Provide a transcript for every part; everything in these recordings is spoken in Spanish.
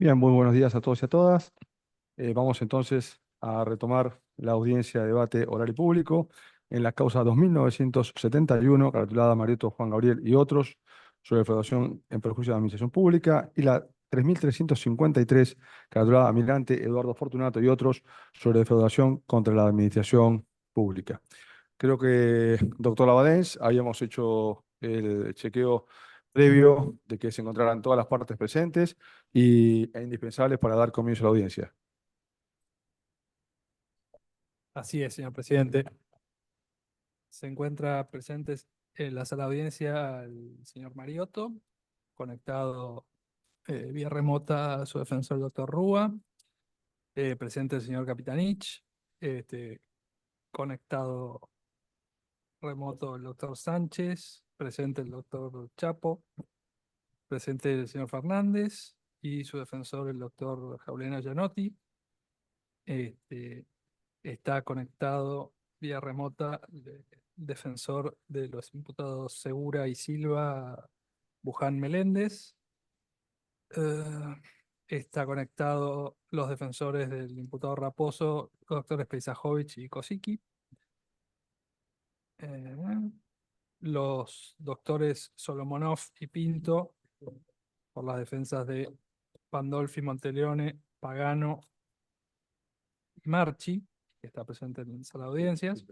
Bien, muy buenos días a todos y a todas. Vamos entonces a retomar la audiencia de debate oral y público en la causa 2971, cartulada Marieto, Juan Gabriel y otros, sobre defraudación en perjuicio de la administración pública, y la 3353, cartulada Almirante Eduardo Fortunato y otros, sobre defraudación contra la administración pública. Creo que, doctor Labadens, habíamos hecho el chequeo previo de que se encontraran todas las partes presentes e indispensables para dar comienzo a la audiencia. Así es, señor presidente. Se encuentra presentes en la sala de audiencia el señor Mariotto, conectado vía remota a su defensor, el doctor Rúa, presente el señor Capitanich, este, conectado remoto el doctor Sánchez, presente el doctor Chapo, presente el señor Fernández y su defensor, el doctor Jaulena Gianotti. Este, Está conectado vía remota el defensor de los imputados Segura y Silva, Buján Meléndez. Eh, Está conectado los defensores del imputado Raposo, los doctores Peisajovic y Kosicki. Eh, los doctores Solomonov y Pinto, por las defensas de Pandolfi, Monteleone, Pagano y Marchi, que está presente en la sala de audiencias.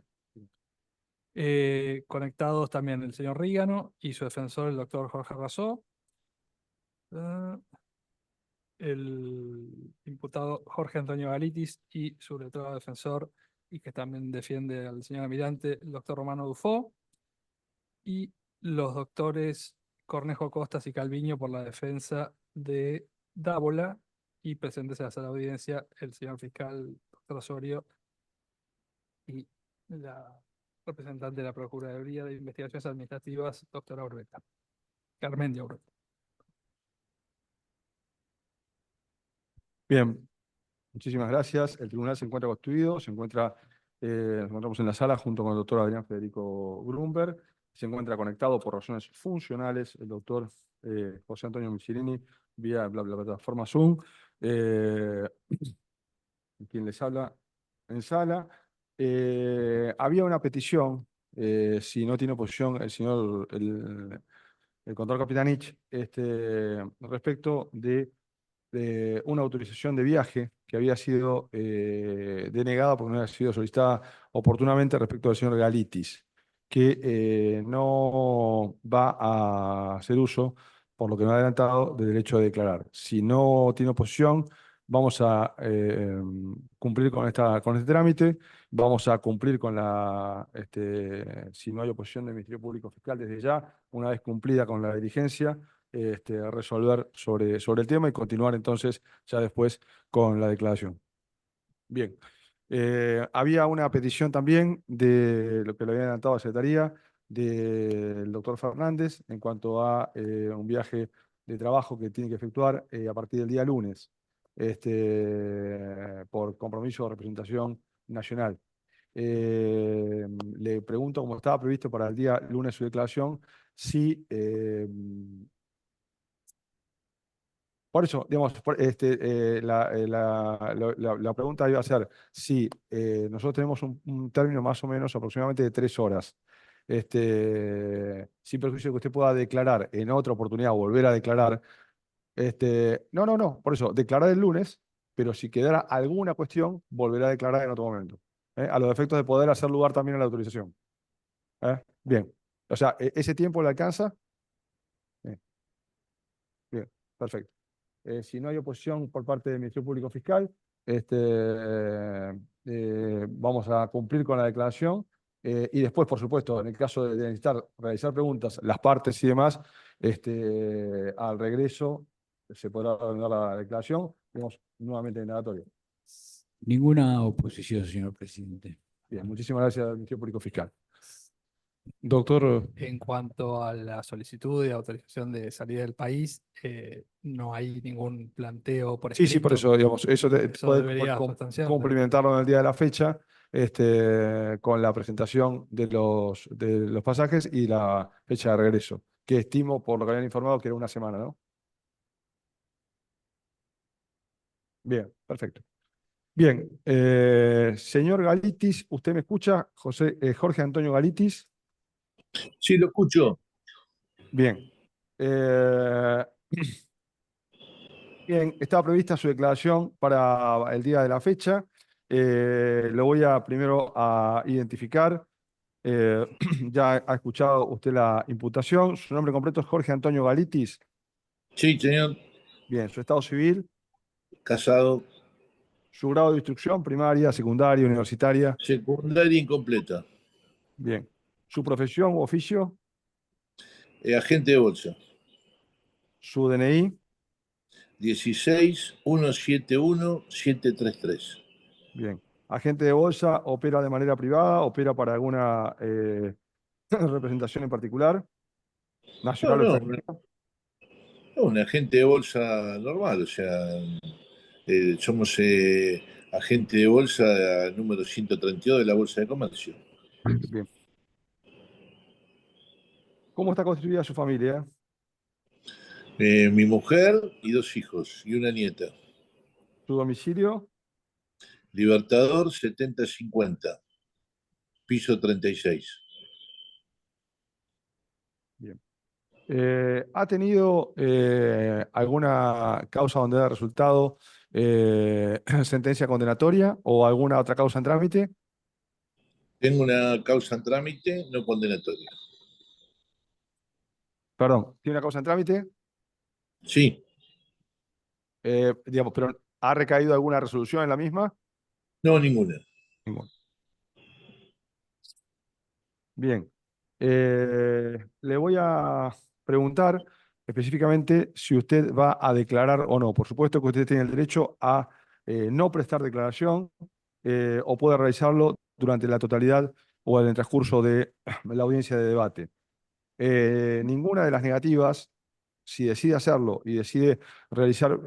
Conectados también el señor Rígano y su defensor, el doctor Jorge Razó. El imputado Jorge Antonio Galitis y su letrado defensor, y que también defiende al señor almirante, el doctor Romano Dufó. Y los doctores Cornejo Costas y Calviño por la defensa de Dávola, y presentes en la sala de audiencia el señor fiscal, doctor Osorio, y la representante de la Procuraduría de Investigaciones Administrativas, doctora Urbeta. Carmen Urbeta. Bien, muchísimas gracias. El tribunal se encuentra constituido, nos encontramos en la sala junto con el doctor Adrián Federico Grunberg. Se encuentra conectado por razones funcionales el doctor José Antonio Michirini vía la plataforma Zoom. Eh, Quien les habla en sala. Había una petición, si no tiene oposición el contador Capitanich, respecto de una autorización de viaje que había sido denegada porque no había sido solicitada oportunamente respecto al señor Galitis, que no va a hacer uso, por lo que me ha adelantado, del derecho de declarar. Si no tiene oposición, vamos a cumplir con este trámite, vamos a cumplir si no hay oposición del Ministerio Público Fiscal desde ya, una vez cumplida con la diligencia, resolver sobre el tema y continuar entonces ya después con la declaración. Bien. Había una petición también de lo que le había adelantado a la Secretaría del doctor Fernández en cuanto a un viaje de trabajo que tiene que efectuar a partir del día lunes, por compromiso de representación nacional. Le pregunto, como estaba previsto para el día lunes su declaración, si por eso, digamos, la pregunta iba a ser si nosotros tenemos un término más o menos aproximadamente de 3 horas, sin perjuicio de que usted pueda declarar en otra oportunidad, volver a declarar. No, por eso, declarar el lunes, pero si quedara alguna cuestión, volverá a declarar en otro momento, a los efectos de poder hacer lugar también a la autorización. Bien, o sea, ¿ese tiempo le alcanza? Bien, bien, perfecto. Si no hay oposición por parte del Ministerio Público Fiscal, vamos a cumplir con la declaración. Y después, por supuesto, en el caso de necesitar realizar preguntas, las partes y demás, al regreso se podrá dar la declaración. Tenemos nuevamente indagatorio. Ninguna oposición, señor presidente. Bien, muchísimas gracias al Ministerio Público Fiscal. Doctor. En cuanto a la solicitud de autorización de salida del país, no hay ningún planteo por Sí, por escrito. eso, digamos, eso Eso puede debería sustanciarlo. complementarlo en el día de la fecha, con la presentación de los pasajes y la fecha de regreso, que estimo, por lo que habían informado, que era una semana, ¿no? Bien, perfecto. Bien, señor Galitis, ¿usted me escucha? Jorge Antonio Galitis. Sí, lo escucho. Bien. Eh, Bien, estaba prevista su declaración para el día de la fecha. Lo voy a primero a identificar. Eh, ya ha escuchado usted la imputación. Su nombre completo es Jorge Antonio Galitis. Sí, señor. Bien, su estado civil, Casado. su grado de instrucción, primaria, secundaria, universitaria. Secundaria incompleta. Bien, su profesión u oficio, Agente de bolsa. su DNI. 16 171 733. Bien, agente de bolsa, opera de manera privada, opera para alguna representación en particular, No, nacional o no, extranjera. un agente de bolsa normal, o sea, somos agente de bolsa número 132 de la Bolsa de Comercio. Bien. ¿Cómo está constituida su familia? Mi mujer y 2 hijos y una nieta. ¿Su domicilio? Libertador 7050, piso 36. Bien. ¿Ha tenido alguna causa donde haya resultado sentencia condenatoria o alguna otra causa en trámite? Tengo una causa en trámite no condenatoria. Perdón, ¿tiene una causa en trámite? Sí, Digamos, pero ¿ha recaído alguna resolución en la misma? no, ninguna. Ninguna. Bien. Le voy a preguntar específicamente si usted va a declarar o no. Por supuesto que usted tiene el derecho a no prestar declaración o puede realizarlo durante la totalidad o en el transcurso de la audiencia de debate. Ninguna de las negativas, si decide hacerlo y decide realizar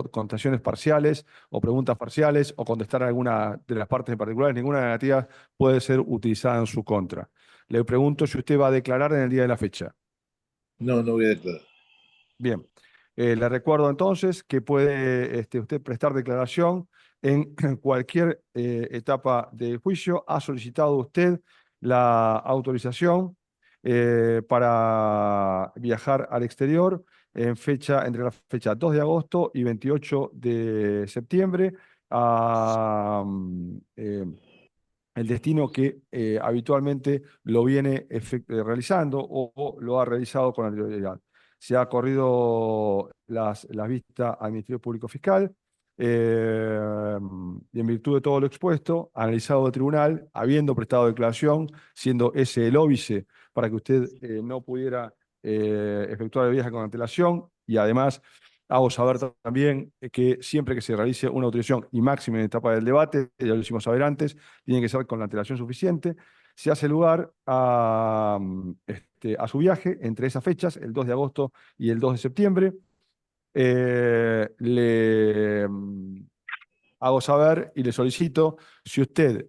contestaciones parciales o preguntas parciales o contestar alguna de las partes en particular, ninguna negativa puede ser utilizada en su contra. Le pregunto si usted va a declarar en el día de la fecha. No, no voy a declarar. Bien, le recuerdo entonces que puede usted prestar declaración en cualquier etapa del juicio. Ha solicitado usted la autorización para viajar al exterior entre la fecha 2 de agosto y 28 de septiembre a el destino que habitualmente lo viene realizando o lo ha realizado con anterioridad. Se ha corrido las vistas al Ministerio Público Fiscal y en virtud de todo lo expuesto, analizado el tribunal, habiendo prestado declaración, siendo ese el óbice para que usted no pudiera efectuar el viaje con antelación y además hago saber también que siempre que se realice una autorización y máximo en etapa del debate, ya lo hicimos saber antes, tiene que ser con la antelación suficiente. Se hace lugar a su viaje entre esas fechas, el 2 de agosto y el 2 de septiembre. Hago saber y le solicito si usted,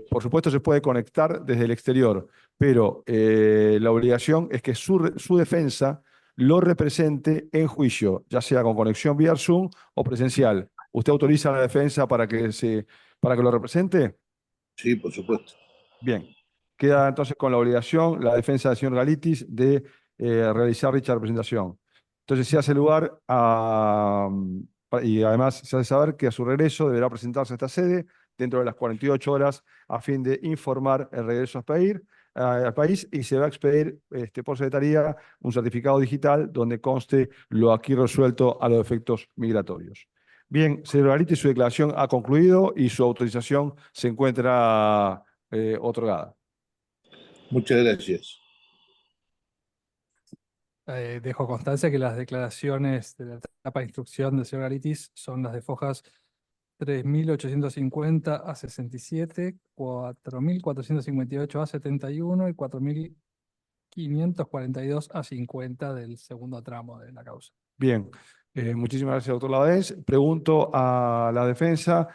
por supuesto, se puede conectar desde el exterior, pero la obligación es que su defensa lo represente en juicio, ya sea con conexión vía Zoom o presencial. ¿Usted autoriza a la defensa para que lo represente? Sí, por supuesto. Bien, queda entonces con la obligación la defensa del señor Galitis de realizar dicha representación. Entonces se hace lugar y además se hace saber que a su regreso deberá presentarse a esta sede dentro de las 48 horas a fin de informar el regreso al país y se va a expedir por secretaría un certificado digital donde conste lo aquí resuelto a los efectos migratorios. Bien, señor Galitis, su declaración ha concluido y su autorización se encuentra otorgada. Muchas gracias. Dejo constancia que las declaraciones de la etapa de instrucción del señor Galitis son las de fojas 3.850 a 67, 4.458 a 71 y 4.542 a 50 del segundo tramo de la causa. Bien, muchísimas gracias, doctor Lavadés. Pregunto a la defensa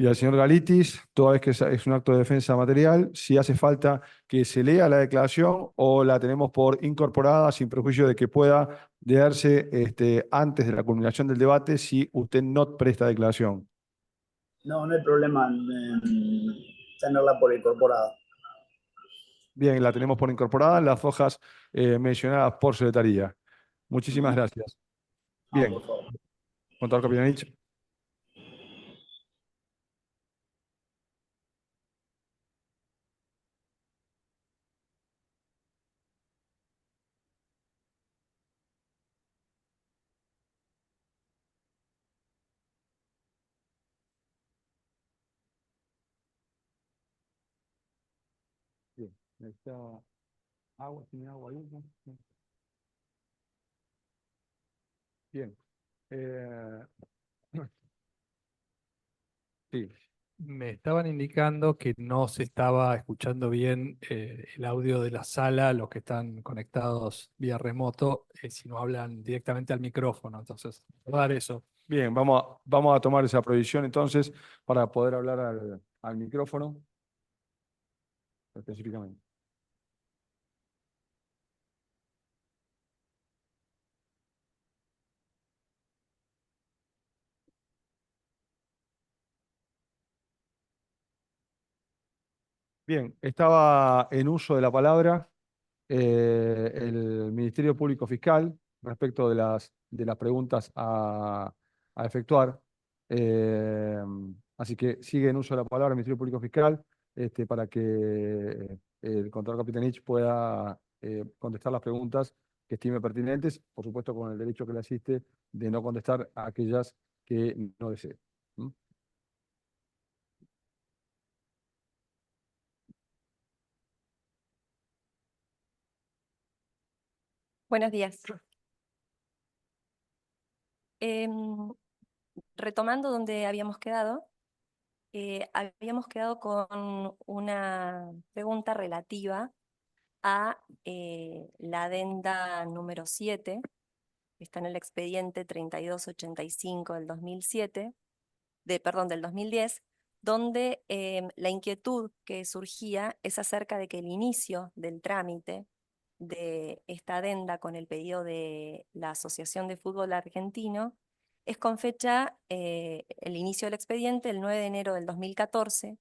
Y al señor Galitis, toda vez que es un acto de defensa material, si hace falta que se lea la declaración o la tenemos por incorporada, sin perjuicio de que pueda leerse antes de la culminación del debate, si usted no presta declaración. No, no hay problema en tenerla por incorporada. Bien, la tenemos por incorporada en las hojas mencionadas por secretaría. Muchísimas gracias. No, Bien, por favor. contador Capitanich. Bien, necesita agua, tiene agua ahí, ¿no? Bien. Sí, Me estaban indicando que no se estaba escuchando bien el audio de la sala, los que están conectados vía remoto, si no hablan directamente al micrófono. Entonces, dar eso. bien, vamos a tomar esa provisión entonces para poder hablar al micrófono específicamente. Bien, estaba en uso de la palabra el Ministerio Público Fiscal respecto de las preguntas a efectuar. Eh, Así que sigue en uso de la palabra el Ministerio Público Fiscal para que el contador Capitanich pueda contestar las preguntas que estime pertinentes, por supuesto con el derecho que le asiste de no contestar a aquellas que no desee. ¿Mm? Buenos días. Retomando donde habíamos quedado con una pregunta relativa a la adenda número 7, que está en el expediente 3285 del 2007, del 2010, donde la inquietud que surgía es acerca de que el inicio del trámite de esta adenda con el pedido de la Asociación de Fútbol Argentino es con fecha, el inicio del expediente, el 9 de enero del 2014.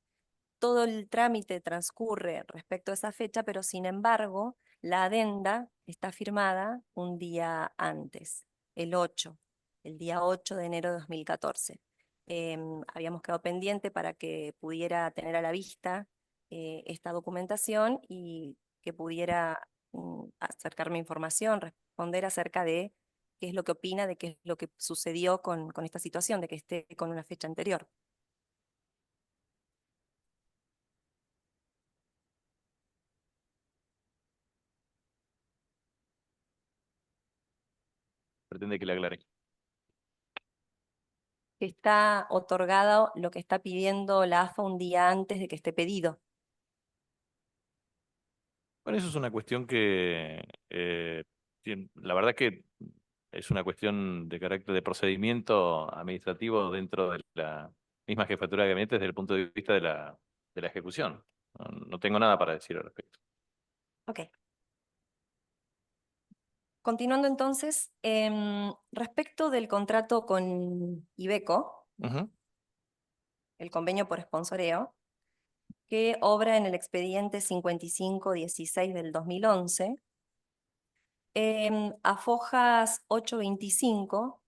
Todo el trámite transcurre respecto a esa fecha, pero sin embargo, la adenda está firmada un día antes, el día 8 de enero de 2014. Habíamos quedado pendiente para que pudiera tener a la vista esta documentación y que pudiera acercarme información, responder acerca de qué es lo que opina, de qué es lo que sucedió con esta situación, de que esté con una fecha anterior. Pretende que le aclare. Está otorgado lo que está pidiendo la AFA un día antes de que esté pedido. Bueno, eso es una cuestión que, la verdad que es una cuestión de carácter de procedimiento administrativo dentro de la misma jefatura de gabinete desde el punto de vista de la ejecución. No tengo nada para decir al respecto. Ok. Continuando entonces, respecto del contrato con Iveco, Ujú. el convenio por sponsoreo, que obra en el expediente 5516 del 2011, a fojas 825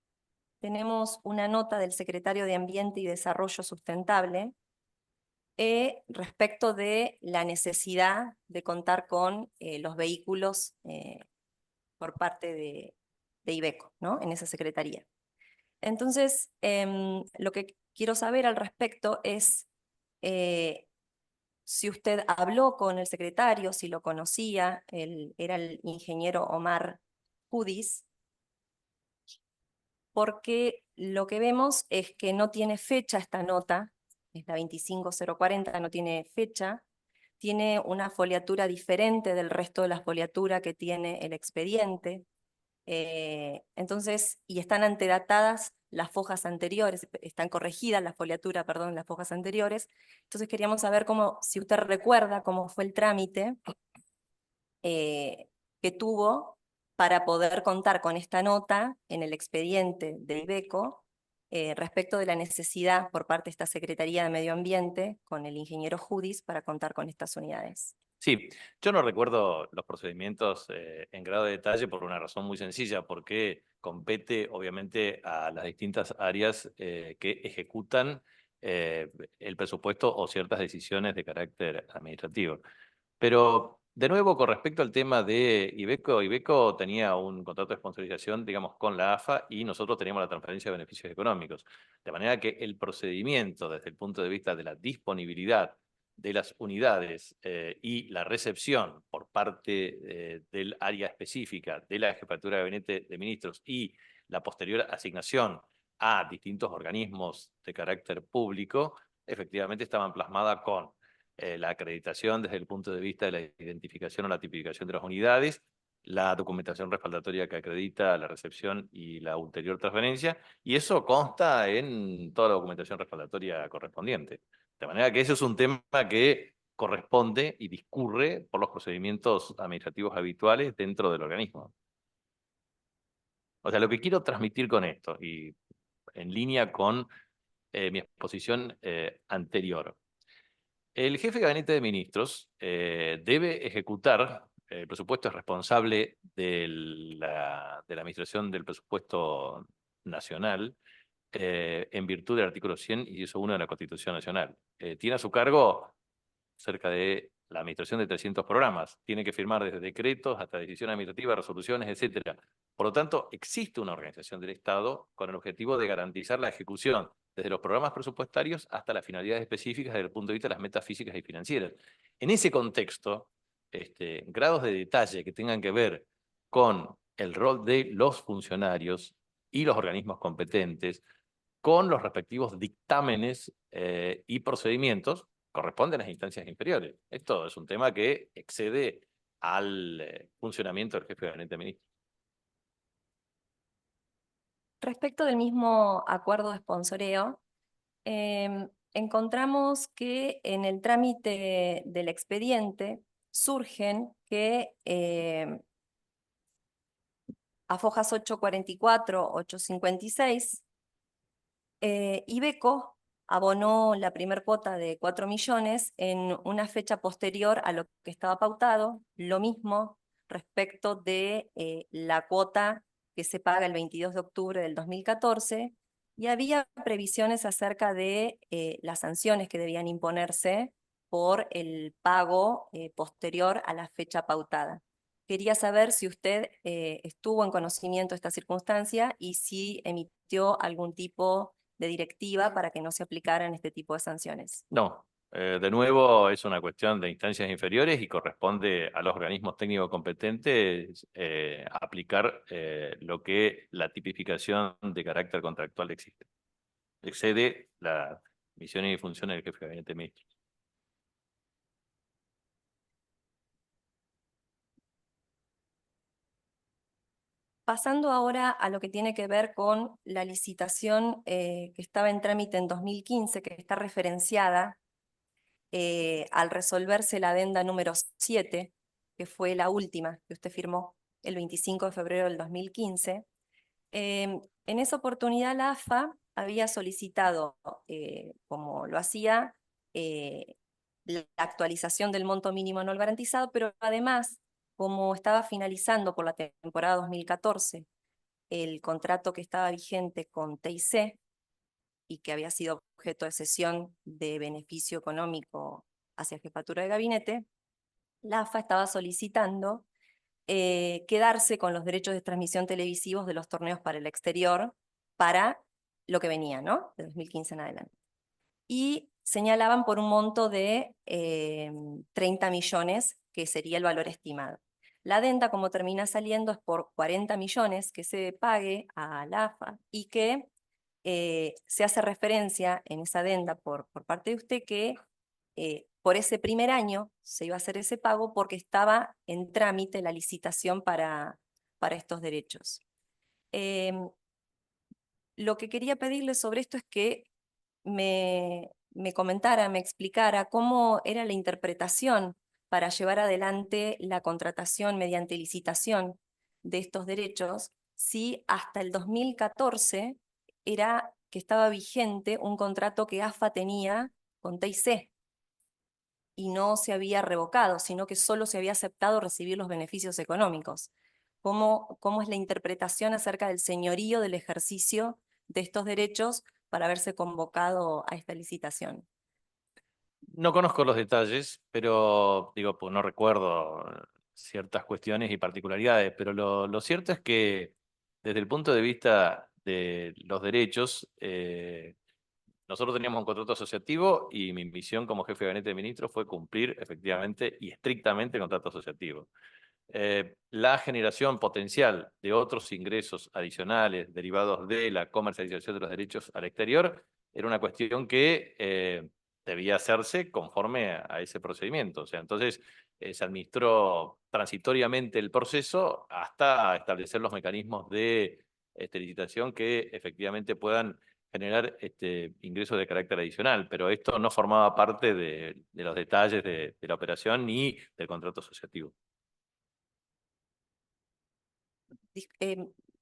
tenemos una nota del secretario de Ambiente y Desarrollo Sustentable respecto de la necesidad de contar con los vehículos por parte de Iveco, ¿no? En esa secretaría. Entonces, lo que quiero saber al respecto es si usted habló con el secretario, si lo conocía, era el ingeniero Omar Judis, porque lo que vemos es que no tiene fecha esta nota, es la 25040, no tiene fecha, tiene una foliatura diferente del resto de la foliatura que tiene el expediente, entonces, y están antedatadas las fojas anteriores, están corregidas la foliatura, perdón, las fojas anteriores. Entonces queríamos saber cómo, si usted recuerda cómo fue el trámite que tuvo para poder contar con esta nota en el expediente de IBECO respecto de la necesidad por parte de esta Secretaría de Medio Ambiente con el ingeniero Judis para contar con estas unidades. Sí, yo no recuerdo los procedimientos en grado de detalle por una razón muy sencilla, porque compete obviamente a las distintas áreas que ejecutan el presupuesto o ciertas decisiones de carácter administrativo. Pero, de nuevo, con respecto al tema de IBECO, IBECO tenía un contrato de sponsorización, digamos, con la AFA y nosotros teníamos la transferencia de beneficios económicos. De manera que el procedimiento, desde el punto de vista de la disponibilidad de las unidades y la recepción por parte del área específica de la Jefatura de Gabinete de Ministros y la posterior asignación a distintos organismos de carácter público, efectivamente estaban plasmadas con la acreditación desde el punto de vista de la identificación o la tipificación de las unidades, la documentación respaldatoria que acredita la recepción y la ulterior transferencia, y eso consta en toda la documentación respaldatoria correspondiente. De manera que eso es un tema que corresponde y discurre por los procedimientos administrativos habituales dentro del organismo. O sea, lo que quiero transmitir con esto, y en línea con mi exposición anterior, el jefe de gabinete de ministros debe ejecutar, el presupuesto es responsable de la administración del presupuesto nacional en virtud del artículo 100 y 1 de la Constitución Nacional. Tiene a su cargo cerca de la administración de 300 programas. Tiene que firmar desde decretos hasta decisiones administrativas, resoluciones, etc. Por lo tanto, existe una organización del Estado con el objetivo de garantizar la ejecución desde los programas presupuestarios hasta las finalidades específicas desde el punto de vista de las metas físicas y financieras. En ese contexto, grados de detalle que tengan que ver con el rol de los funcionarios y los organismos competentes, con los respectivos dictámenes y procedimientos, corresponden a las instancias inferiores. Esto es un tema que excede al funcionamiento del jefe de gabinete de ministros. Respecto del mismo acuerdo de sponsoreo, encontramos que en el trámite del expediente surgen que a fojas 844, 856, IBECO abonó la primer cuota de 4 millones en una fecha posterior a lo que estaba pautado, lo mismo respecto de la cuota que se paga el 22 de octubre del 2014, y había previsiones acerca de las sanciones que debían imponerse por el pago posterior a la fecha pautada. Quería saber si usted estuvo en conocimiento de esta circunstancia y si emitió algún tipo de directiva para que no se aplicaran este tipo de sanciones. No, de nuevo es una cuestión de instancias inferiores y corresponde a los organismos técnicos competentes aplicar lo que la tipificación de carácter contractual existe. Excede las misiones y funciones del jefe de gabinete de ministros. Pasando ahora a lo que tiene que ver con la licitación que estaba en trámite en 2015, que está referenciada al resolverse la adenda número 7, que fue la última que usted firmó el 25 de febrero del 2015. En esa oportunidad la AFA había solicitado, como lo hacía, la actualización del monto mínimo anual garantizado, pero además, como estaba finalizando por la temporada 2014 el contrato que estaba vigente con TIC y que había sido objeto de cesión de beneficio económico hacia Jefatura de Gabinete, la AFA estaba solicitando quedarse con los derechos de transmisión televisivos de los torneos para el exterior para lo que venía, ¿no? De 2015 en adelante. Y señalaban por un monto de 30 millones, que sería el valor estimado. La adenda, como termina saliendo, es por 40 millones que se pague a la AFA y que se hace referencia en esa adenda por parte de usted que por ese primer año se iba a hacer ese pago porque estaba en trámite la licitación para estos derechos. lo que quería pedirle sobre esto es que me comentara, me explicara cómo era la interpretación para llevar adelante la contratación mediante licitación de estos derechos, si hasta el 2014 era que estaba vigente un contrato que AFA tenía con TIC y no se había revocado, sino que solo se había aceptado recibir los beneficios económicos. ¿Cómo es la interpretación acerca del señorío del ejercicio de estos derechos para haberse convocado a esta licitación? No conozco los detalles, pero digo, pues no recuerdo ciertas cuestiones y particularidades, pero lo cierto es que desde el punto de vista de los derechos, nosotros teníamos un contrato asociativo y mi misión como jefe de gabinete de ministros fue cumplir efectivamente y estrictamente el contrato asociativo. La generación potencial de otros ingresos adicionales derivados de la comercialización de los derechos al exterior era una cuestión que debía hacerse conforme a ese procedimiento. O sea, entonces se administró transitoriamente el proceso hasta establecer los mecanismos de licitación que efectivamente puedan generar ingresos de carácter adicional, pero esto no formaba parte de los detalles de la operación ni del contrato asociativo.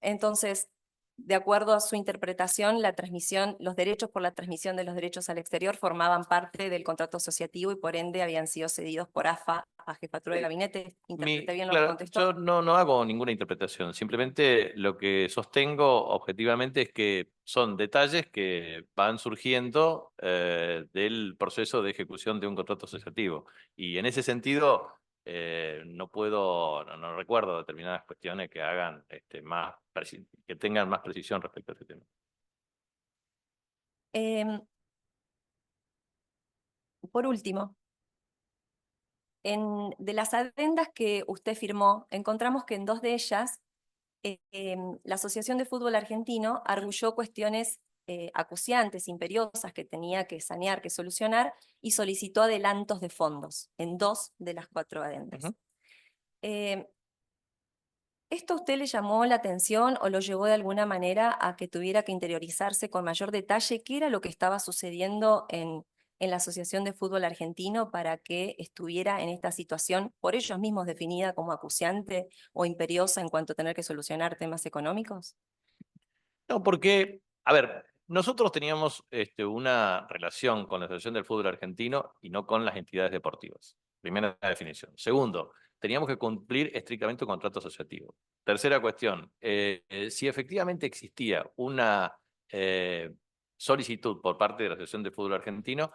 Entonces, de acuerdo a su interpretación, la transmisión, los derechos por la transmisión de los derechos al exterior formaban parte del contrato asociativo y por ende habían sido cedidos por AFA a Jefatura de Gabinete. ¿Interpreté bien lo que Claro, contestó? yo no hago ninguna interpretación, simplemente lo que sostengo objetivamente es que son detalles que van surgiendo del proceso de ejecución de un contrato asociativo. Y en ese sentido, no recuerdo determinadas cuestiones que hagan que tengan más precisión respecto a este tema. Por último, de las adendas que usted firmó, encontramos que en dos de ellas la Asociación de Fútbol Argentino arguyó cuestiones acuciantes, imperiosas, que tenía que sanear, que solucionar, y solicitó adelantos de fondos en 2 de las 4 adendas. ¿Esto a usted le llamó la atención o lo llevó de alguna manera a que tuviera que interiorizarse con mayor detalle qué era lo que estaba sucediendo en la Asociación de Fútbol Argentino para que estuviera en esta situación, por ellos mismos definida como acuciante o imperiosa en cuanto a tener que solucionar temas económicos? No, porque, a ver, nosotros teníamos una relación con la Asociación del Fútbol Argentino y no con las entidades deportivas. Primera definición. Segundo, teníamos que cumplir estrictamente un contrato asociativo. Tercera cuestión, si efectivamente existía una solicitud por parte de la Asociación del Fútbol Argentino,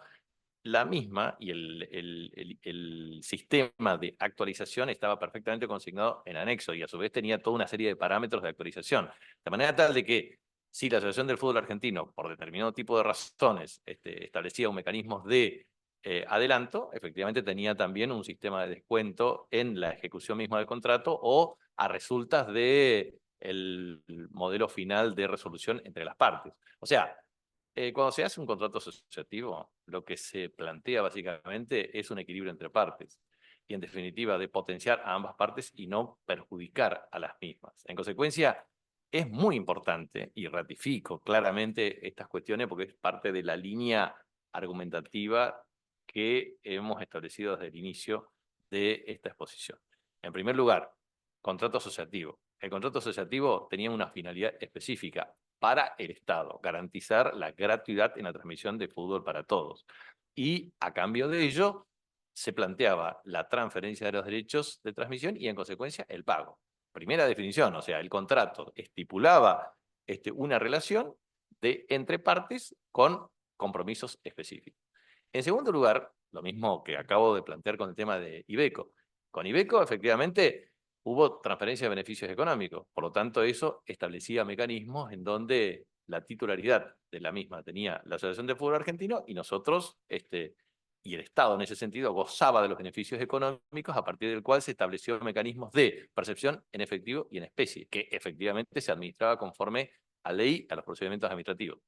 la misma y el sistema de actualización estaba perfectamente consignado en anexo y a su vez tenía toda una serie de parámetros de actualización. De manera tal de que si la Asociación del Fútbol Argentino, por determinado tipo de razones, establecía un mecanismo de adelanto, efectivamente tenía también un sistema de descuento en la ejecución misma del contrato o a resultas del modelo final de resolución entre las partes. O sea, cuando se hace un contrato asociativo, lo que se plantea básicamente es un equilibrio entre partes y en definitiva de potenciar a ambas partes y no perjudicar a las mismas. En consecuencia, es muy importante y ratifico claramente estas cuestiones porque es parte de la línea argumentativa que hemos establecido desde el inicio de esta exposición. En primer lugar, contrato asociativo. El contrato asociativo tenía una finalidad específica para el Estado, garantizar la gratuidad en la transmisión de fútbol para todos. Y a cambio de ello, se planteaba la transferencia de los derechos de transmisión y en consecuencia el pago. Primera definición, o sea, el contrato estipulaba una relación entre partes con compromisos específicos. En segundo lugar, lo mismo que acabo de plantear con el tema de Iveco. Con Iveco, efectivamente, hubo transferencia de beneficios económicos. Por lo tanto, eso establecía mecanismos en donde la titularidad de la misma tenía la Asociación de Fútbol Argentino y nosotros, y el Estado en ese sentido, gozaba de los beneficios económicos a partir del cual se estableció mecanismos de percepción en efectivo y en especie, que efectivamente se administraba conforme a ley, a los procedimientos administrativos.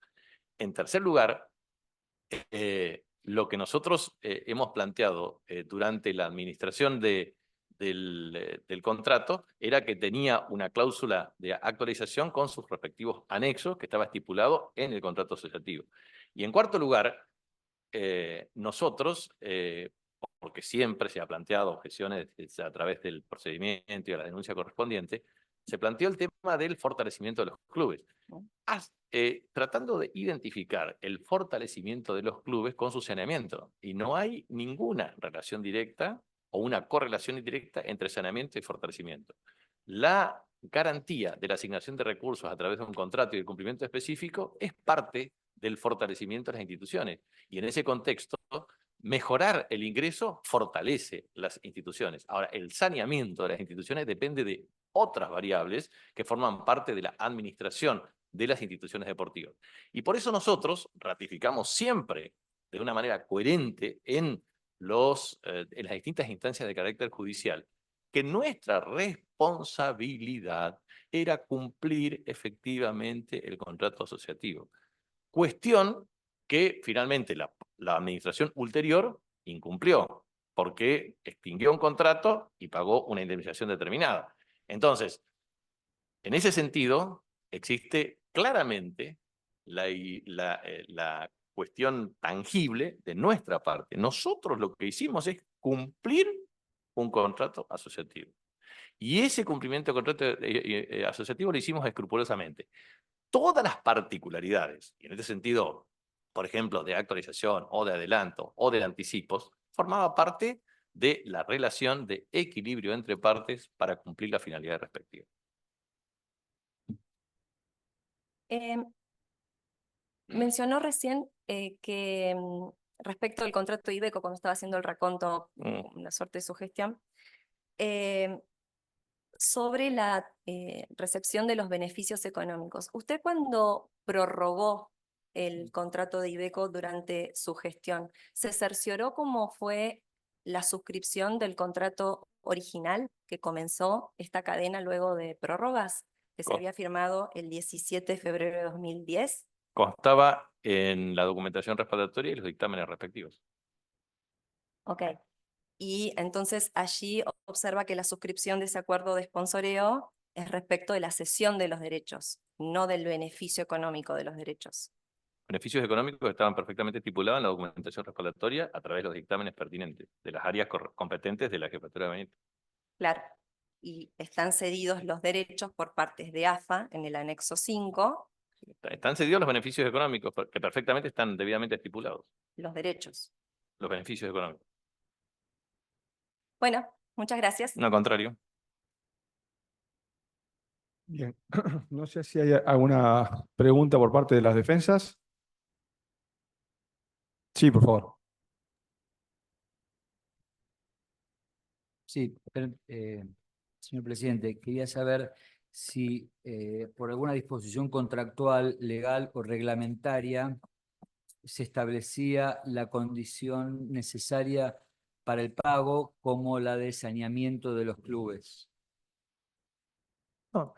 En tercer lugar, lo que nosotros hemos planteado durante la administración de del contrato era que tenía una cláusula de actualización con sus respectivos anexos que estaba estipulado en el contrato asociativo. Y en cuarto lugar, nosotros, porque siempre se ha planteado objeciones a través del procedimiento y de la denuncia correspondiente, se planteó el tema del fortalecimiento de los clubes, tratando de identificar el fortalecimiento de los clubes con su saneamiento. Y no hay ninguna relación directa o una correlación indirecta entre saneamiento y fortalecimiento. La garantía de la asignación de recursos a través de un contrato y el cumplimiento específico es parte del fortalecimiento de las instituciones. Y en ese contexto, mejorar el ingreso fortalece las instituciones. Ahora, el saneamiento de las instituciones depende de otras variables que forman parte de la administración de las instituciones deportivas. Y por eso nosotros ratificamos siempre de una manera coherente en las distintas instancias de carácter judicial que nuestra responsabilidad era cumplir efectivamente el contrato asociativo. Cuestión que finalmente la administración ulterior incumplió, porque extinguió un contrato y pagó una indemnización determinada. Entonces, en ese sentido, existe claramente la cuestión tangible de nuestra parte. Nosotros lo que hicimos es cumplir un contrato asociativo. Y ese cumplimiento de contrato asociativo lo hicimos escrupulosamente. Todas las particularidades, y en este sentido, por ejemplo, de actualización o de adelanto o de anticipos, formaba parte de la relación de equilibrio entre partes para cumplir la finalidad respectiva. Mencionó recién que respecto al contrato Iveco, cuando estaba haciendo el raconto, una suerte de su gestión, sobre la recepción de los beneficios económicos. ¿Usted cuando prorrogó el contrato de Iveco durante su gestión, se cercioró cómo fue la suscripción del contrato original que comenzó esta cadena luego de prórrogas, que se había firmado el 17 de febrero de 2010? Constaba en la documentación respaldatoria y los dictámenes respectivos. Ok. Y entonces allí observa que la suscripción de ese acuerdo de sponsoreo es respecto de la cesión de los derechos, no del beneficio económico de los derechos. Beneficios económicos estaban perfectamente estipulados en la documentación respaldatoria a través de los dictámenes pertinentes de las áreas competentes de la Jefatura de Gabinete. Claro. Y están cedidos los derechos por partes de AFA en el anexo 5. Están cedidos los beneficios económicos que perfectamente están debidamente estipulados. Los derechos. Los beneficios económicos. Bueno, muchas gracias. No, al contrario. Bien, no sé si hay alguna pregunta por parte de las defensas. Sí, por favor. Sí, señor presidente, quería saber si por alguna disposición contractual, legal o reglamentaria se establecía la condición necesaria para el pago como la de saneamiento de los clubes. No,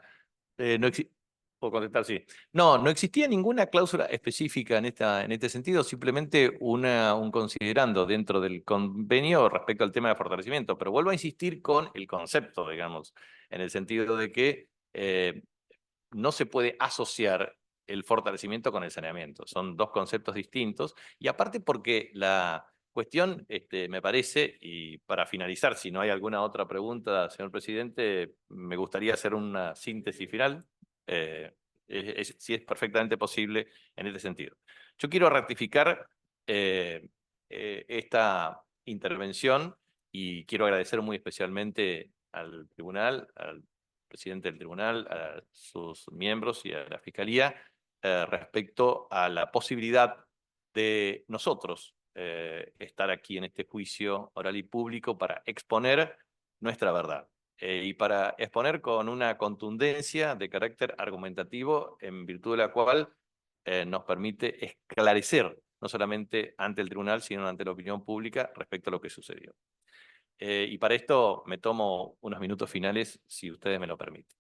puedo contestar, sí. No, no existía ninguna cláusula específica en este sentido, simplemente un considerando dentro del convenio respecto al tema de fortalecimiento. Pero vuelvo a insistir con el concepto, digamos, en el sentido de que no se puede asociar el fortalecimiento con el saneamiento. Son dos conceptos distintos. Y aparte porque la cuestión, me parece, y para finalizar, si no hay alguna otra pregunta, señor presidente, me gustaría hacer una síntesis final, si es perfectamente posible en este sentido. Yo quiero ratificar esta intervención y quiero agradecer muy especialmente al tribunal, al presidente del tribunal, a sus miembros y a la Fiscalía respecto a la posibilidad de nosotros estar aquí en este juicio oral y público para exponer nuestra verdad y para exponer con una contundencia de carácter argumentativo en virtud de la cual nos permite esclarecer no solamente ante el tribunal, sino ante la opinión pública respecto a lo que sucedió. Y para esto me tomo unos minutos finales, si ustedes me lo permiten.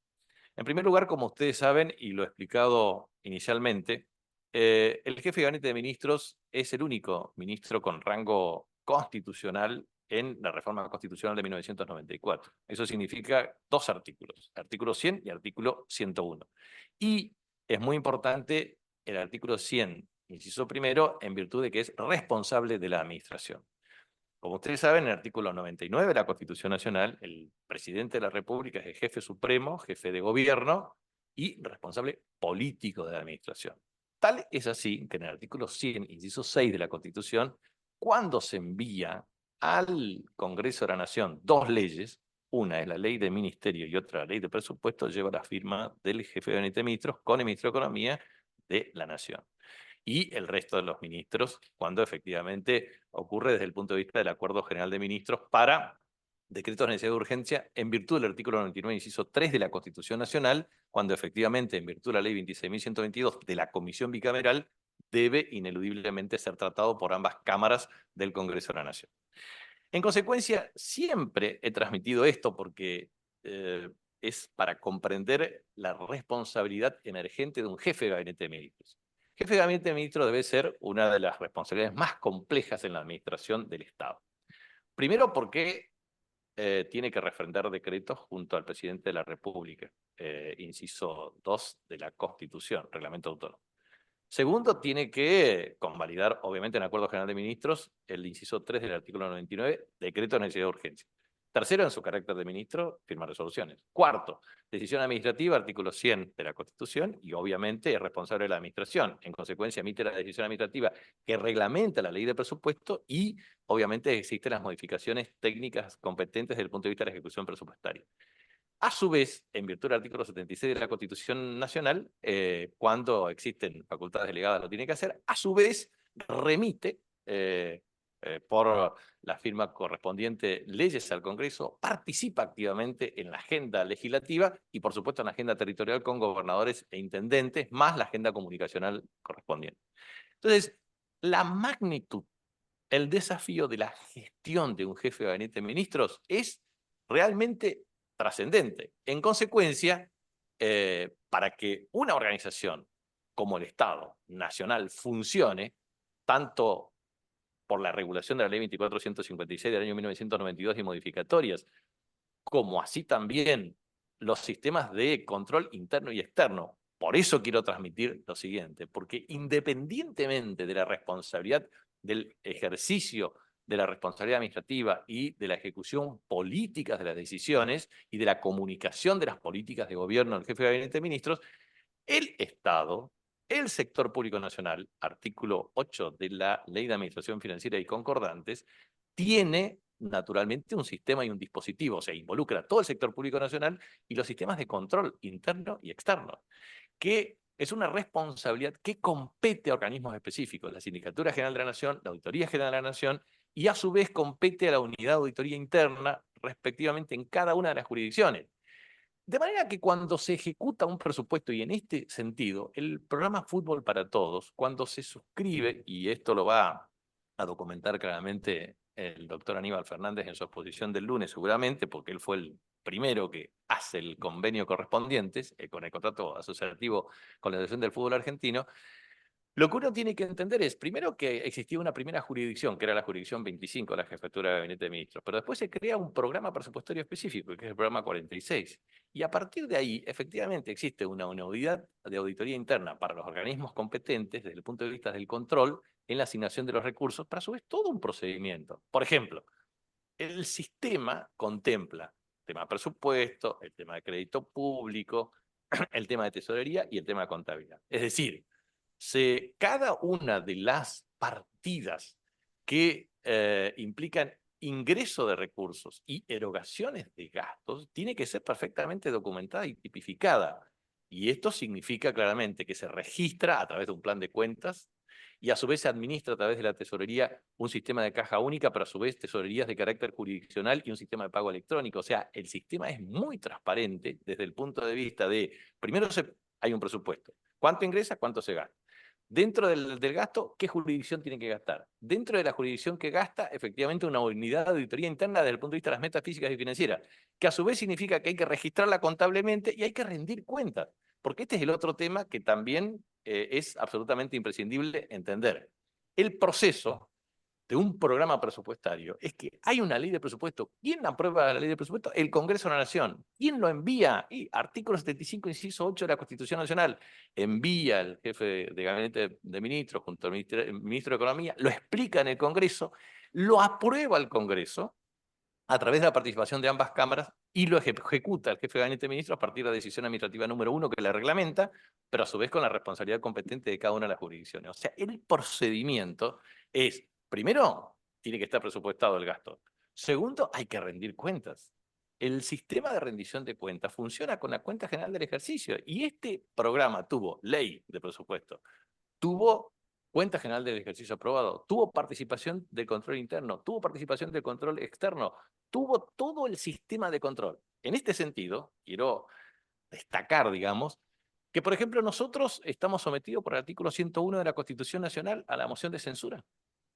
En primer lugar, como ustedes saben, y lo he explicado inicialmente, el jefe de gabinete de ministros es el único ministro con rango constitucional en la reforma constitucional de 1994. Eso significa 2 artículos, artículo 100 y artículo 101. Y es muy importante el artículo 100, inciso primero, en virtud de que es responsable de la administración. Como ustedes saben, en el artículo 99 de la Constitución Nacional, el presidente de la República es el jefe supremo, jefe de gobierno y responsable político de la administración. Tal es así que en el artículo 100, inciso 6 de la Constitución, cuando se envía al Congreso de la Nación 2 leyes, una es la ley de ministerio y otra la ley de presupuesto, lleva la firma del jefe de gabinete de ministros con el ministro de Economía de la Nación. Y el resto de los ministros, cuando efectivamente ocurre desde el punto de vista del Acuerdo General de Ministros para decretos de necesidad de urgencia en virtud del artículo 99, inciso 3 de la Constitución Nacional, cuando efectivamente en virtud de la ley 26.122 de la Comisión Bicameral debe ineludiblemente ser tratado por ambas cámaras del Congreso de la Nación. En consecuencia, siempre he transmitido esto porque es para comprender la responsabilidad emergente de un jefe de gabinete de ministros. Jefe de gabinete de ministros debe ser una de las responsabilidades más complejas en la administración del Estado. Primero porque tiene que refrendar decretos junto al presidente de la República, inciso 2 de la Constitución, reglamento autónomo. Segundo, tiene que convalidar, obviamente, en el Acuerdo General de Ministros, el inciso 3 del artículo 99, decreto de necesidad de urgencia. Tercero, en su carácter de ministro, firma resoluciones. Cuarto, decisión administrativa, artículo 100 de la Constitución, y obviamente es responsable de la administración. En consecuencia, emite la decisión administrativa que reglamenta la ley de presupuesto y, obviamente, existen las modificaciones técnicas competentes desde el punto de vista de la ejecución presupuestaria. A su vez, en virtud del artículo 76 de la Constitución Nacional, cuando existen facultades delegadas lo tiene que hacer, a su vez remite por la firma correspondiente leyes al Congreso, participa activamente en la agenda legislativa y por supuesto en la agenda territorial con gobernadores e intendentes, más la agenda comunicacional correspondiente. Entonces, la magnitud, el desafío de la gestión de un jefe de gabinete de ministros es realmente trascendente. En consecuencia, para que una organización como el Estado Nacional funcione, tanto por la regulación de la Ley 24.156 del año 1992 y modificatorias, como así también los sistemas de control interno y externo. Por eso quiero transmitir lo siguiente, porque independientemente de la responsabilidad del ejercicio de la responsabilidad administrativa y de la ejecución política de las decisiones y de la comunicación de las políticas de gobierno del jefe de gabinete de ministros, el Estado, el sector público nacional, artículo 8 de la Ley de Administración Financiera y Concordantes, tiene naturalmente un sistema y un dispositivo, o sea, involucra a todo el sector público nacional y los sistemas de control interno y externo, que es una responsabilidad que compete a organismos específicos, la Sindicatura General de la Nación, la Auditoría General de la Nación, y a su vez compete a la Unidad de Auditoría Interna, respectivamente en cada una de las jurisdicciones. De manera que cuando se ejecuta un presupuesto, y en este sentido, el programa Fútbol para Todos, cuando se suscribe, y esto lo va a documentar claramente el doctor Aníbal Fernández en su exposición del lunes, seguramente, porque él fue el primero que hace el convenio correspondiente con el contrato asociativo con la Asociación del Fútbol Argentino. Lo que uno tiene que entender es, primero, que existía una primera jurisdicción, que era la jurisdicción 25, la Jefatura de Gabinete de Ministros, pero después se crea un programa presupuestario específico, que es el programa 46. Y a partir de ahí, efectivamente, existe una unidad de auditoría interna para los organismos competentes desde el punto de vista del control en la asignación de los recursos, pero a su vez todo un procedimiento. Por ejemplo, el sistema contempla el tema de presupuesto, el tema de crédito público, el tema de tesorería y el tema de contabilidad. Es decir, cada una de las partidas que implican ingreso de recursos y erogaciones de gastos tiene que ser perfectamente documentada y tipificada. Y esto significa claramente que se registra a través de un plan de cuentas y a su vez se administra a través de la tesorería un sistema de caja única, pero a su vez tesorerías de carácter jurisdiccional y un sistema de pago electrónico. O sea, el sistema es muy transparente desde el punto de vista de, primero hay un presupuesto. ¿Cuánto ingresa? ¿Cuánto se gasta? Dentro del gasto, ¿qué jurisdicción tiene que gastar? Dentro de la jurisdicción que gasta, efectivamente, una unidad de auditoría interna desde el punto de vista de las metas físicas y financieras, que a su vez significa que hay que registrarla contablemente y hay que rendir cuentas, porque este es el otro tema que también es absolutamente imprescindible entender. El proceso de un programa presupuestario es que hay una ley de presupuesto. ¿Quién aprueba la ley de presupuesto? El Congreso de la Nación. ¿Quién lo envía? Y artículo 75, inciso 8 de la Constitución Nacional. Envía el jefe de gabinete de ministros junto al ministro de Economía, lo explica en el Congreso, lo aprueba el Congreso a través de la participación de ambas cámaras y lo ejecuta el jefe de gabinete de ministros a partir de la decisión administrativa número 1 que la reglamenta, pero a su vez con la responsabilidad competente de cada una de las jurisdicciones. O sea, el procedimiento es, primero, tiene que estar presupuestado el gasto. Segundo, hay que rendir cuentas. El sistema de rendición de cuentas funciona con la cuenta general del ejercicio y este programa tuvo ley de presupuesto, tuvo cuenta general del ejercicio aprobado, tuvo participación del control interno, tuvo participación del control externo, tuvo todo el sistema de control. En este sentido, quiero destacar, digamos, que, por ejemplo, nosotros estamos sometidos por el artículo 101 de la Constitución Nacional a la moción de censura.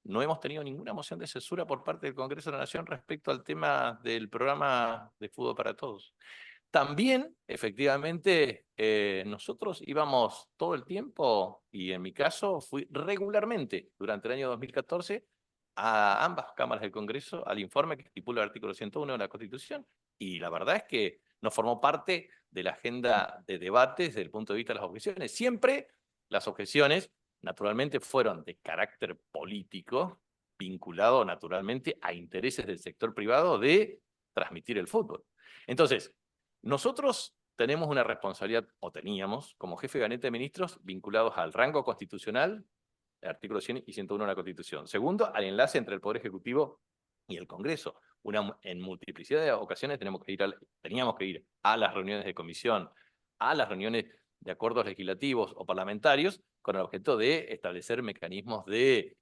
No hemos tenido ninguna moción de censura por parte del Congreso de la Nación respecto al tema del programa de Fútbol para Todos. También, efectivamente, nosotros íbamos todo el tiempo, y en mi caso fui regularmente durante el año 2014 a ambas cámaras del Congreso al informe que estipula el artículo 101 de la Constitución, y la verdad es que nos formó parte de la agenda de debates desde el punto de vista de las objeciones. Siempre las objeciones, naturalmente, fueron de carácter político, vinculado naturalmente a intereses del sector privado de transmitir el fútbol. Entonces, nosotros tenemos una responsabilidad, o teníamos, como jefe de gabinete de ministros, vinculados al rango constitucional, el artículo 100 y 101 de la Constitución. Segundo, al enlace entre el Poder Ejecutivo y el Congreso. En multiplicidad de ocasiones teníamos que ir a las reuniones de comisión, a las reuniones de acuerdos legislativos o parlamentarios, con el objeto de establecer mecanismos de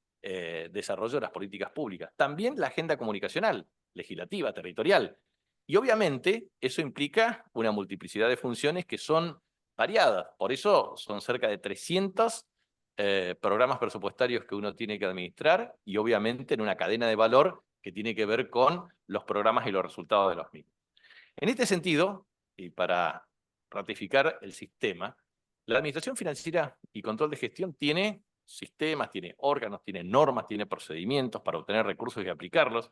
desarrollo de las políticas públicas. También la agenda comunicacional, legislativa, territorial. Y obviamente eso implica una multiplicidad de funciones que son variadas. Por eso son cerca de 300 programas presupuestarios que uno tiene que administrar y obviamente en una cadena de valor que tiene que ver con los programas y los resultados de los mismos. En este sentido, y para ratificar el sistema, la Administración Financiera y Control de Gestión tiene sistemas, tiene órganos, tiene normas, tiene procedimientos para obtener recursos y aplicarlos.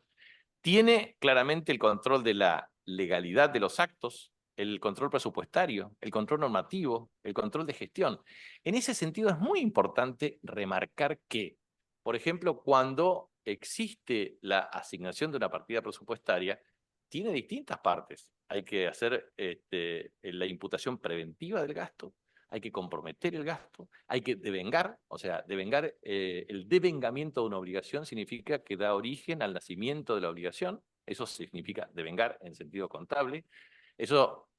Tiene claramente el control de la legalidad de los actos, el control presupuestario, el control normativo, el control de gestión. En ese sentido es muy importante remarcar que, por ejemplo, cuando existe la asignación de una partida presupuestaria, tiene distintas partes. Hay que hacer la imputación preventiva del gasto, hay que comprometer el gasto, hay que devengar, o sea, devengar, el devengamiento de una obligación significa que da origen al nacimiento de la obligación, eso significa devengar en sentido contable, eso,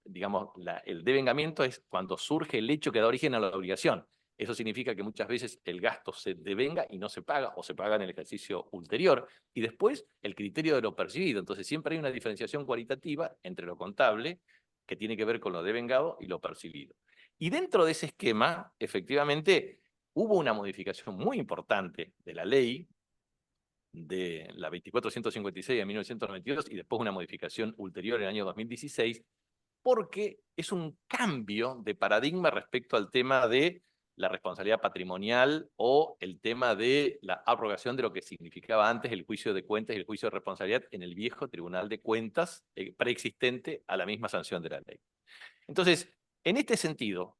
digamos, el devengamiento es cuando surge el hecho que da origen a la obligación, eso significa que muchas veces el gasto se devenga y no se paga, o se paga en el ejercicio ulterior, y después el criterio de lo percibido, entonces siempre hay una diferenciación cualitativa entre lo contable, que tiene que ver con lo devengado y lo percibido. Y dentro de ese esquema, efectivamente, hubo una modificación muy importante de la ley, de la 24.156 de 1992, y después una modificación ulterior en el año 2016, porque es un cambio de paradigma respecto al tema de la responsabilidad patrimonial o el tema de la abrogación de lo que significaba antes el juicio de cuentas y el juicio de responsabilidad en el viejo Tribunal de Cuentas preexistente a la misma sanción de la ley. Entonces, en este sentido,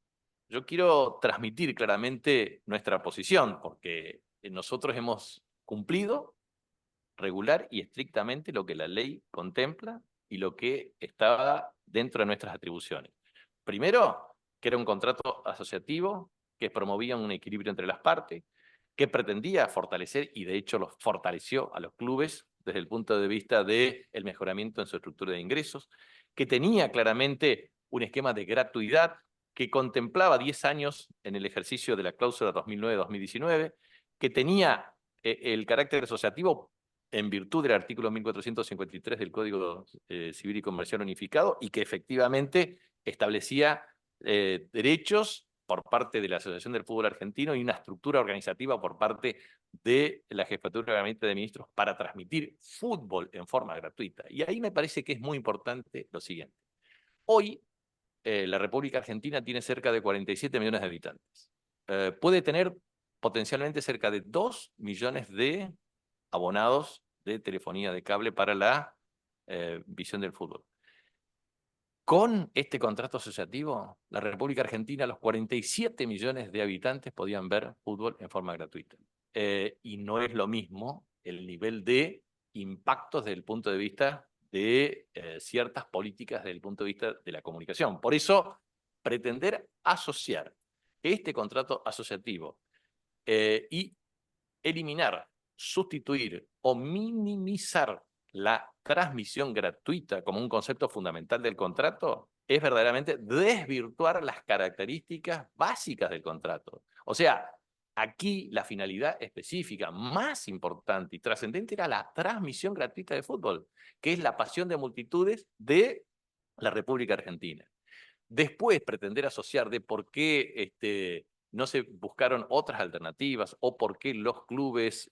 yo quiero transmitir claramente nuestra posición, porque nosotros hemos cumplido regular y estrictamente lo que la ley contempla y lo que estaba dentro de nuestras atribuciones. Primero, que era un contrato asociativo que promovía un equilibrio entre las partes, que pretendía fortalecer, y de hecho los fortaleció a los clubes desde el punto de vista del mejoramiento en su estructura de ingresos, que tenía claramente un esquema de gratuidad que contemplaba 10 años en el ejercicio de la cláusula 2009-2019, que tenía el carácter asociativo en virtud del artículo 1453 del Código Civil y Comercial Unificado, y que efectivamente establecía derechos por parte de la Asociación del Fútbol Argentino y una estructura organizativa por parte de la Jefatura de Gabinete de Ministros para transmitir fútbol en forma gratuita. Y ahí me parece que es muy importante lo siguiente. Hoy, la República Argentina tiene cerca de 47 millones de habitantes. Puede tener potencialmente cerca de 2 millones de abonados de telefonía de cable para la visión del fútbol. Con este contrato asociativo, la República Argentina, los 47 millones de habitantes podían ver fútbol en forma gratuita. Y no es lo mismo el nivel de impactos desde el punto de vista de ciertas políticas desde el punto de vista de la comunicación. Por eso, pretender asociar este contrato asociativo y eliminar, sustituir o minimizar la transmisión gratuita como un concepto fundamental del contrato es verdaderamente desvirtuar las características básicas del contrato. O sea, aquí la finalidad específica más importante y trascendente era la transmisión gratuita de fútbol, que es la pasión de multitudes de la República Argentina. Después pretender asociar de por qué no se buscaron otras alternativas o por qué los clubes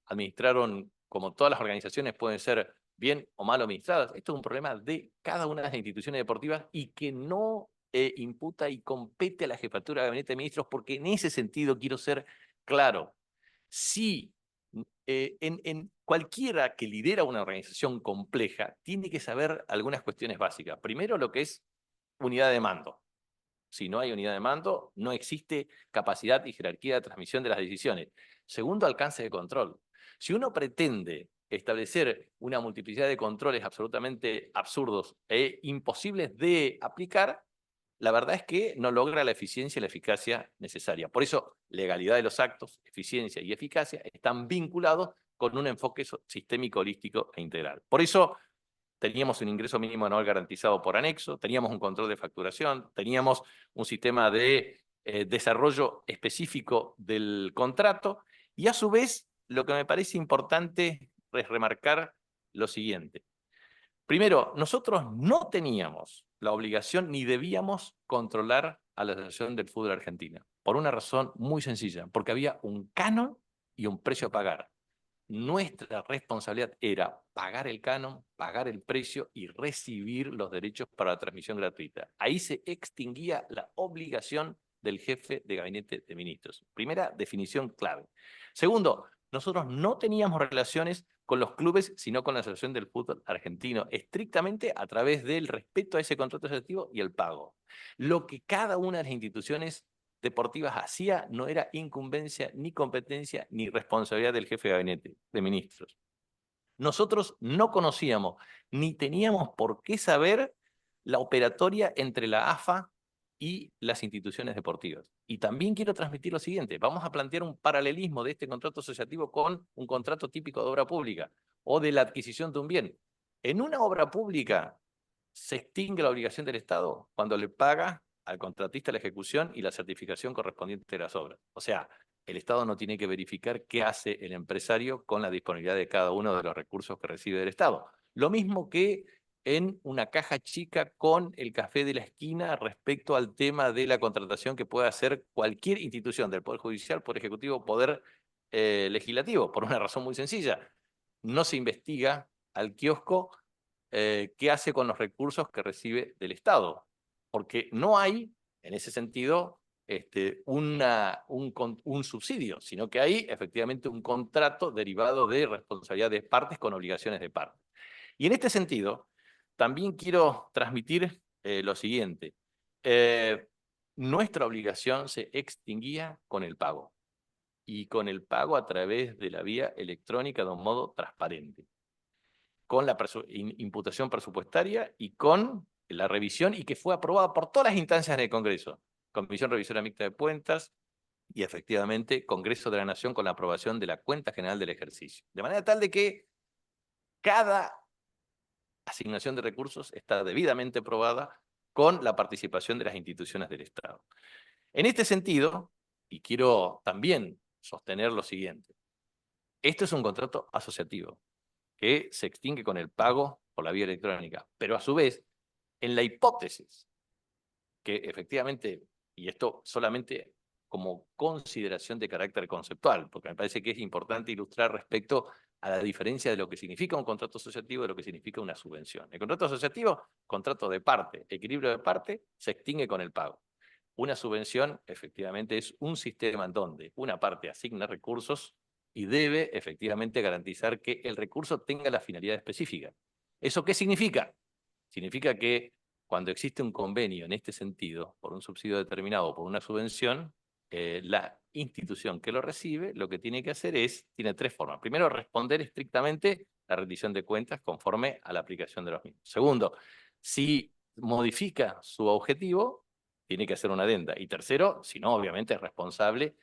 administraron, como todas las organizaciones pueden ser bien o mal administradas. Esto es un problema de cada una de las instituciones deportivas y que no imputa y compete a la jefatura de gabinete de ministros, porque en ese sentido quiero ser claro. Si en cualquiera que lidera una organización compleja tiene que saber algunas cuestiones básicas. Primero, lo que es unidad de mando. Si no hay unidad de mando, no existe capacidad y jerarquía de transmisión de las decisiones. Segundo, alcance de control. Si uno pretende establecer una multiplicidad de controles absolutamente absurdos e imposibles de aplicar, la verdad es que no logra la eficiencia y la eficacia necesaria. Por eso, legalidad de los actos, eficiencia y eficacia están vinculados con un enfoque sistémico, holístico e integral. Por eso, teníamos un ingreso mínimo anual garantizado por anexo, teníamos un control de facturación, teníamos un sistema de desarrollo específico del contrato y a su vez lo que me parece importante es remarcar lo siguiente. Primero, nosotros no teníamos la obligación ni debíamos controlar a la Asociación del Fútbol Argentina, por una razón muy sencilla, porque había un canon y un precio a pagar. Nuestra responsabilidad era pagar el canon, pagar el precio y recibir los derechos para la transmisión gratuita. Ahí se extinguía la obligación del jefe de gabinete de ministros. Primera definición clave. Segundo, nosotros no teníamos relaciones con los clubes, sino con la Asociación del Fútbol Argentino, estrictamente a través del respeto a ese contrato asociativo y el pago. Lo que cada una de las instituciones deportivas hacía no era incumbencia, ni competencia, ni responsabilidad del jefe de gabinete de ministros. Nosotros no conocíamos, ni teníamos por qué saber la operatoria entre la AFA y las instituciones deportivas. Y también quiero transmitir lo siguiente, vamos a plantear un paralelismo de este contrato asociativo con un contrato típico de obra pública o de la adquisición de un bien. En una obra pública se extingue la obligación del Estado cuando le paga al contratista la ejecución y la certificación correspondiente de las obras. O sea, el Estado no tiene que verificar qué hace el empresario con la disponibilidad de cada uno de los recursos que recibe del Estado. Lo mismo que en una caja chica con el café de la esquina respecto al tema de la contratación que pueda hacer cualquier institución del Poder Judicial, Poder Ejecutivo, Poder Legislativo, por una razón muy sencilla. No se investiga al kiosco qué hace con los recursos que recibe del Estado, porque no hay, en ese sentido, un subsidio, sino que hay efectivamente un contrato derivado de responsabilidad de partes con obligaciones de parte. Y en este sentido, también quiero transmitir lo siguiente. Nuestra obligación se extinguía con el pago, y con el pago a través de la vía electrónica de un modo transparente, con la imputación presupuestaria y con la revisión, y que fue aprobada por todas las instancias del Congreso. Comisión Revisora Mixta de Cuentas y efectivamente Congreso de la Nación con la aprobación de la Cuenta General del Ejercicio. De manera tal de que cada asignación de recursos está debidamente aprobada con la participación de las instituciones del Estado. En este sentido, y quiero también sostener lo siguiente, esto es un contrato asociativo que se extingue con el pago por la vía electrónica, pero a su vez, en la hipótesis que efectivamente, y esto solamente como consideración de carácter conceptual, porque me parece que es importante ilustrar respecto a la diferencia de lo que significa un contrato asociativo y de lo que significa una subvención. El contrato asociativo, contrato de parte, equilibrio de parte, se extingue con el pago. Una subvención, efectivamente, es un sistema en donde una parte asigna recursos y debe efectivamente garantizar que el recurso tenga la finalidad específica. ¿Eso qué significa? Significa que cuando existe un convenio en este sentido, por un subsidio determinado o por una subvención, la institución que lo recibe lo que tiene que hacer tiene tres formas. Primero, responder estrictamente la rendición de cuentas conforme a la aplicación de los mismos. Segundo, si modifica su objetivo, tiene que hacer una adenda. Y tercero, si no, obviamente es responsable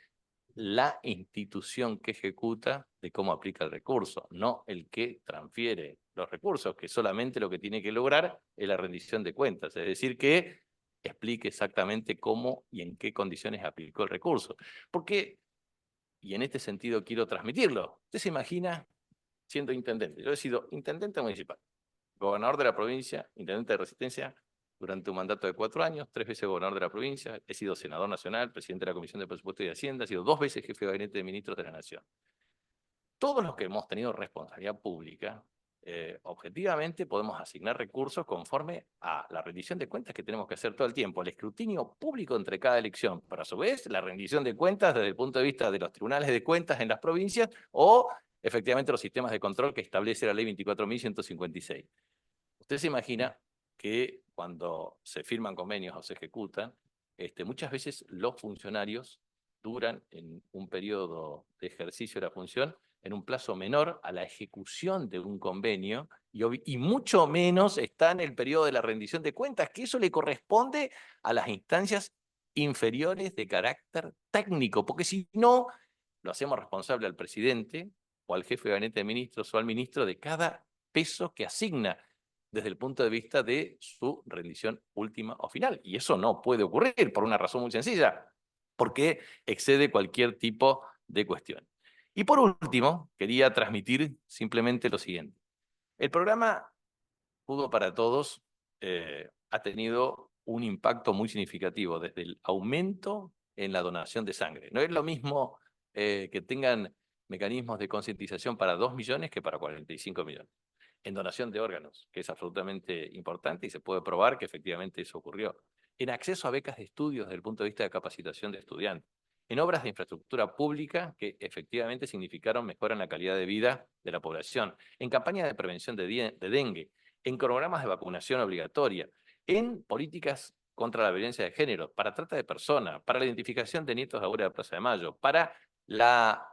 la institución que ejecuta de cómo aplica el recurso, no el que transfiere los recursos, que solamente lo que tiene que lograr es la rendición de cuentas, es decir, que explique exactamente cómo y en qué condiciones aplicó el recurso. Porque, y en este sentido quiero transmitirlo, usted se imagina siendo intendente. Yo he sido intendente municipal, gobernador de la provincia, intendente de Resistencia, durante un mandato de 4 años, 3 veces gobernador de la provincia, he sido senador nacional, presidente de la Comisión de Presupuesto y Hacienda, he sido 2 veces jefe de gabinete de ministros de la Nación. Todos los que hemos tenido responsabilidad pública, objetivamente podemos asignar recursos conforme a la rendición de cuentas que tenemos que hacer todo el tiempo, el escrutinio público entre cada elección, pero a su vez la rendición de cuentas desde el punto de vista de los tribunales de cuentas en las provincias o efectivamente los sistemas de control que establece la ley 24.156. Usted se imagina que cuando se firman convenios o se ejecutan, muchas veces los funcionarios duran en un periodo de ejercicio de la función en un plazo menor a la ejecución de un convenio y mucho menos está en el periodo de la rendición de cuentas, que eso le corresponde a las instancias inferiores de carácter técnico, porque si no, lo hacemos responsable al presidente o al jefe de gabinete de ministros o al ministro de cada peso que asigna desde el punto de vista de su rendición última o final. Y eso no puede ocurrir por una razón muy sencilla, porque excede cualquier tipo de cuestión. Y por último, quería transmitir simplemente lo siguiente. El programa Fútbol para Todos ha tenido un impacto muy significativo desde el aumento en la donación de sangre. No es lo mismo que tengan mecanismos de concientización para 2 millones que para 45 millones. En donación de órganos, que es absolutamente importante y se puede probar que efectivamente eso ocurrió. En acceso a becas de estudios desde el punto de vista de capacitación de estudiantes. En obras de infraestructura pública que efectivamente significaron mejora en la calidad de vida de la población. En campañas de prevención de dengue. En programas de vacunación obligatoria. En políticas contra la violencia de género, para trata de personas, para la identificación de nietos de Aura de Plaza de Mayo, para la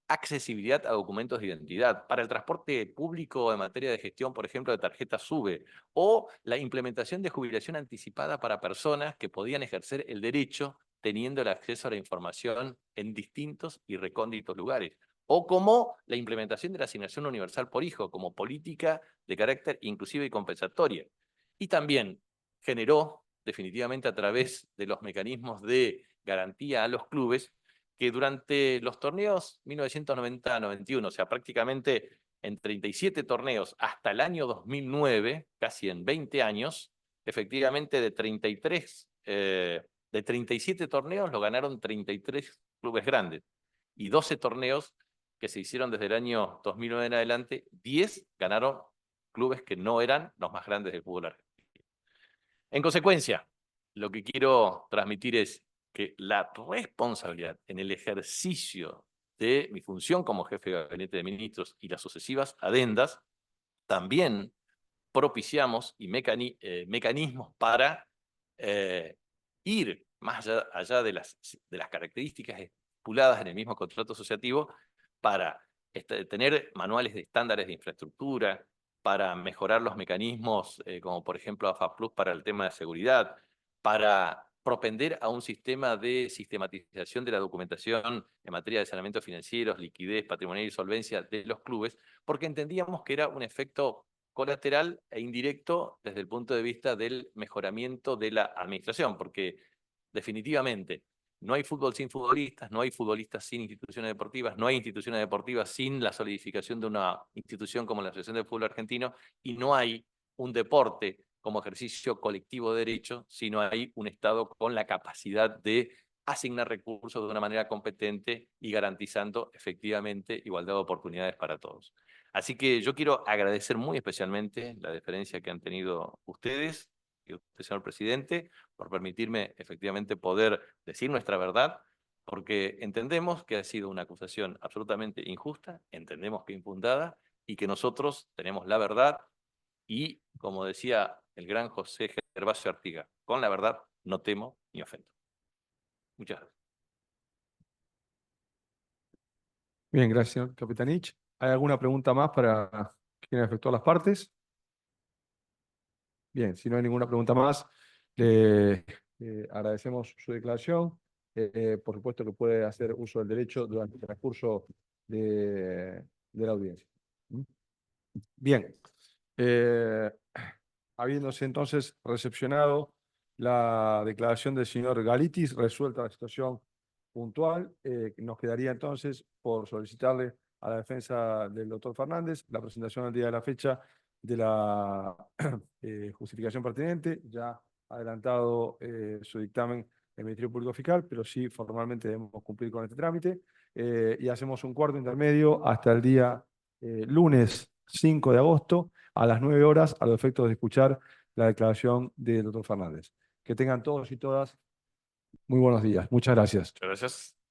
accesibilidad a documentos de identidad, para el transporte público en materia de gestión, por ejemplo, de tarjetas SUBE, o la implementación de jubilación anticipada para personas que podían ejercer el derecho teniendo el acceso a la información en distintos y recónditos lugares, o como la implementación de la asignación universal por hijo, como política de carácter inclusiva y compensatoria. Y también generó, definitivamente a través de los mecanismos de garantía a los clubes, que durante los torneos 1990-91, o sea, prácticamente en 37 torneos hasta el año 2009, casi en 20 años, efectivamente de 37 torneos lo ganaron 33 clubes grandes y 12 torneos que se hicieron desde el año 2009 en adelante, 10 ganaron clubes que no eran los más grandes del fútbol argentino. En consecuencia, lo que quiero transmitir es que la responsabilidad en el ejercicio de mi función como jefe de gabinete de ministros y las sucesivas adendas, también propiciamos mecanismos para ir más allá de las características estipuladas en el mismo contrato asociativo para tener manuales de estándares de infraestructura, para mejorar los mecanismos, como por ejemplo AFA Plus para el tema de seguridad, para propender a un sistema de sistematización de la documentación en materia de saneamiento financiero, liquidez, patrimonial y solvencia de los clubes, porque entendíamos que era un efecto colateral e indirecto desde el punto de vista del mejoramiento de la administración, porque definitivamente no hay fútbol sin futbolistas, no hay futbolistas sin instituciones deportivas, no hay instituciones deportivas sin la solidificación de una institución como la Asociación del Fútbol Argentino, y no hay un deporte como ejercicio colectivo de derecho, sino hay un Estado con la capacidad de asignar recursos de una manera competente y garantizando efectivamente igualdad de oportunidades para todos. Así que yo quiero agradecer muy especialmente la deferencia que han tenido ustedes y usted, señor presidente, por permitirme efectivamente poder decir nuestra verdad, porque entendemos que ha sido una acusación absolutamente injusta, entendemos que infundada, y que nosotros tenemos la verdad y, como decía el gran José Gervasio Artigas, con la verdad no temo ni ofendo. Muchas gracias. Bien, gracias, señor Capitanich. ¿Hay alguna pregunta más para quienes efectuó las partes? Bien, si no hay ninguna pregunta más, le agradecemos su declaración. Por supuesto que puede hacer uso del derecho durante el transcurso de la audiencia. ¿Mm? Bien. Habiéndose entonces recepcionado la declaración del señor Galitis, resuelta la situación puntual, nos quedaría entonces por solicitarle a la defensa del doctor Fernández la presentación al día de la fecha de la justificación pertinente, ya adelantado su dictamen el Ministerio Público Fiscal, pero sí formalmente debemos cumplir con este trámite, y hacemos un cuarto intermedio hasta el día lunes 5 de agosto a las 9 horas a los efectos de escuchar la declaración del doctor Fernández. Que tengan todos y todas muy buenos días. Muchas gracias. Muchas gracias.